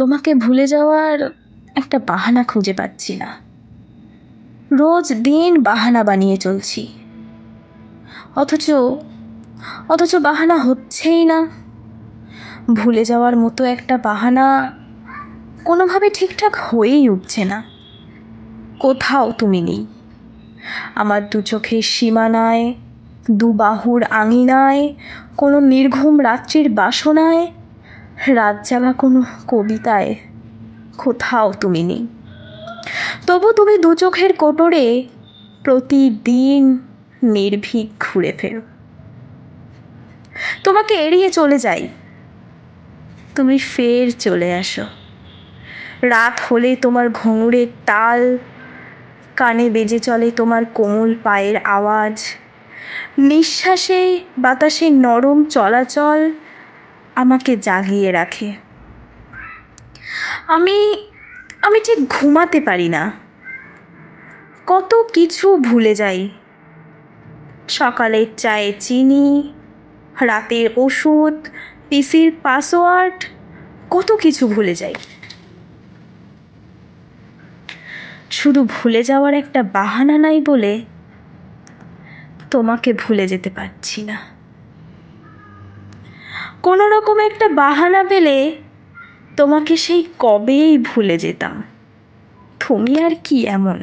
তোমাকে ভুলে যাওয়ার একটা বাহানা খুঁজে পাচ্ছি না। রোজ দিন বাহানা বানিয়ে চলছি, অথচ অথচ বাহানা হচ্ছেই না। ভুলে যাওয়ার মতো একটা বাহানা কোনোভাবে ঠিকঠাক হয়েই উঠছে না। কোথাও তুমি নেই। আমার দু চোখের সীমানায়, দু বাহুর আঙিনায়, কোনো নির্ঘুম রাত্রির বাসনায়, রাত জাগা কোনো কবিতায় কোথাও তুমি নেই। তবু তুমি দু চোখের কোটরে প্রতিদিন নির্ভীক ঘুরে ফেরো। তোমাকে এড়িয়ে চলে যাই, তুমি ফের চলে আসো। রাত হলে তোমার ঘুঙুরের তাল, কানে বেজে চলে তোমার কোমল পায়ের আওয়াজ, নিঃশ্বাসে বাতাসে নরম চলাচল আমাকে জাগিয়ে রাখে। আমি আমি ঠিক ঘুমাতে পারি না। কত কিছু ভুলে যাই। সকালের চায়ে চিনি, রাতের ওষুধ, পিসির পাসওয়ার্ড, কত কিছু ভুলে যাই। শুধু ভুলে যাওয়ার একটা বাহানা নাই বলে তোমাকে ভুলে যেতে পারছি না। কোনো রকম একটা বাহানা পেলে তোমাকে সেই কবেই ভুলে যেতাম। তুমি আর কি এমন?